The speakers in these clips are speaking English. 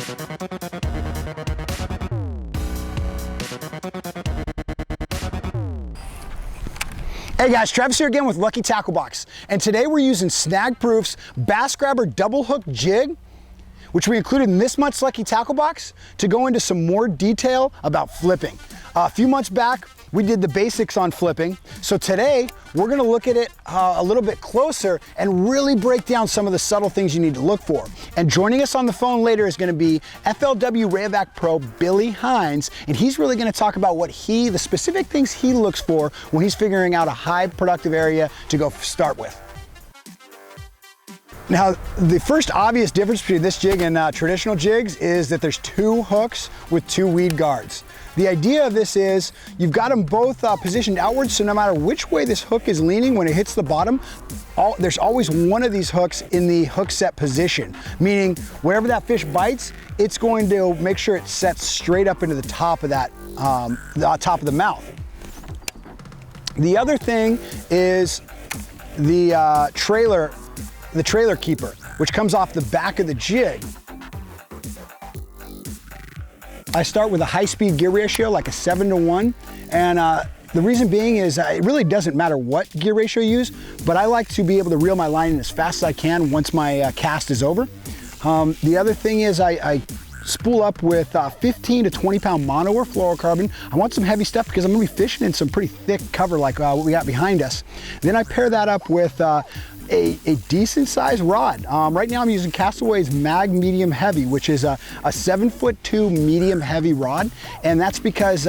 Hey guys, Travis here again with Lucky Tackle Box, and today we're using Snag Proof's Bass Grabber Double Hook Jig, which we included in this month's Lucky Tackle Box to go into some more detail about flipping. A few months back, we did the basics on flipping, so today we're going to look at it a little bit closer and really break down some of the subtle things you need to look for. And joining us on the phone later is going to be FLW Pro Billy Hines, and he's really going to talk about what the specific things he looks for when he's figuring out a high productive area to go start with. Now, the first obvious difference between this jig and traditional jigs is that there's two hooks with two weed guards. The idea of this is you've got them both positioned outwards, so no matter which way this hook is leaning when it hits the bottom, there's always one of these hooks in the hook set position, meaning wherever that fish bites, it's going to make sure it sets straight up into the top of that, top of the mouth. The other thing is the trailer keeper, which comes off the back of the jig. I start with a high-speed gear ratio, like a 7-to-1, and the reason being is it really doesn't matter what gear ratio you use, but I like to be able to reel my line in as fast as I can once my cast is over. The other thing is I spool up with 15 to 20 pound mono or fluorocarbon. I want some heavy stuff because I'm gonna be fishing in some pretty thick cover like what we got behind us. Then I pair that up with a decent sized rod. Right now I'm using Castaway's Mag Medium Heavy, which is a 7'2" medium heavy rod. And that's because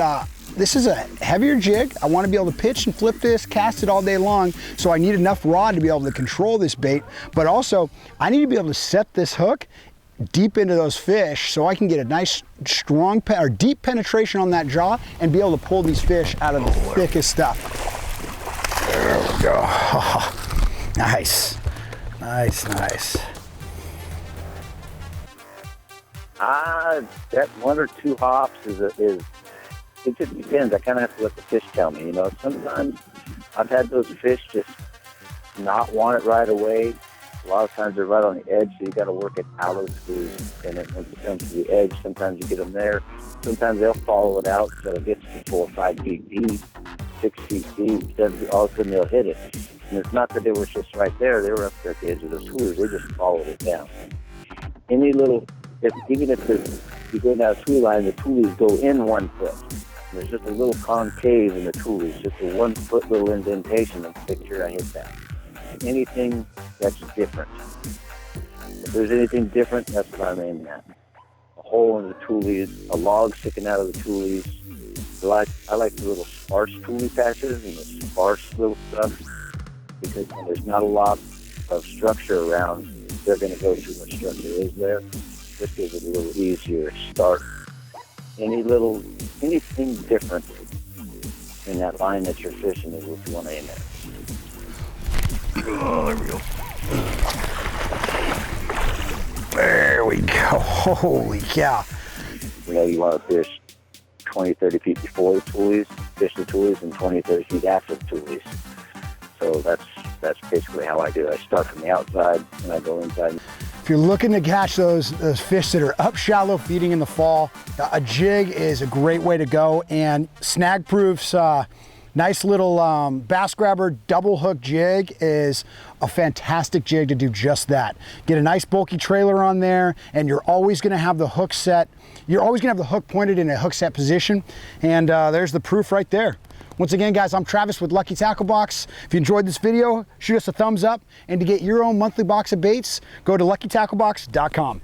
this is a heavier jig. I want to be able to pitch and flip this, cast it all day long. So I need enough rod to be able to control this bait. But also I need to be able to set this hook deep into those fish so I can get a nice strong or deep penetration on that jaw and be able to pull these fish out of the thickest stuff. There we go. Nice, nice, nice. That one or two hops is it just depends. I kind of have to let the fish tell me, you know. Sometimes I've had those fish just not want it right away. A lot of times they're right on the edge, so you got to work it out of the screws. And then once it comes to the edge, sometimes you get them there. Sometimes they'll follow it out so it gets to 4 or 5 feet deep, 6 feet deep. Then all of a sudden they'll hit it. And it's not that they were just right there. They were up there at the edge of the schoolers. They just followed it down. Any little, even if you go down a tool line, the toolies go in 1 foot. And there's just a little concave in the toolies, just a 1 foot little indentation, and make sure I hit that. Anything that's different. If there's anything different, that's what I'm aiming at. A hole in the toolies, a log sticking out of the toolies. I like the little sparse toolie patches and the sparse little stuff, because when there's not a lot of structure around, they're going to go to what structure is there. This gives it a little easier start. Anything different in that line that you're fishing is what you want to aim at. Oh, there we go. There we go. Holy cow. You know, you want to fish 20, 30 feet before the toolies, fish the toolies, and 20, 30 feet after the toolies. So that's basically how I do it. I start from the outside and I go inside. If you're looking to catch those fish that are up shallow feeding in the fall, a jig is a great way to go. And Snag Proof's nice little Bass Grabber Double Hook Jig is a fantastic jig to do just that. Get a nice bulky trailer on there, and you're always going to have the hook set. You're always going to have the hook pointed in a hook set position, and there's the proof right there. Once again, guys, I'm Travis with Lucky Tackle Box. If you enjoyed this video, shoot us a thumbs up, and to get your own monthly box of baits, go to luckytacklebox.com.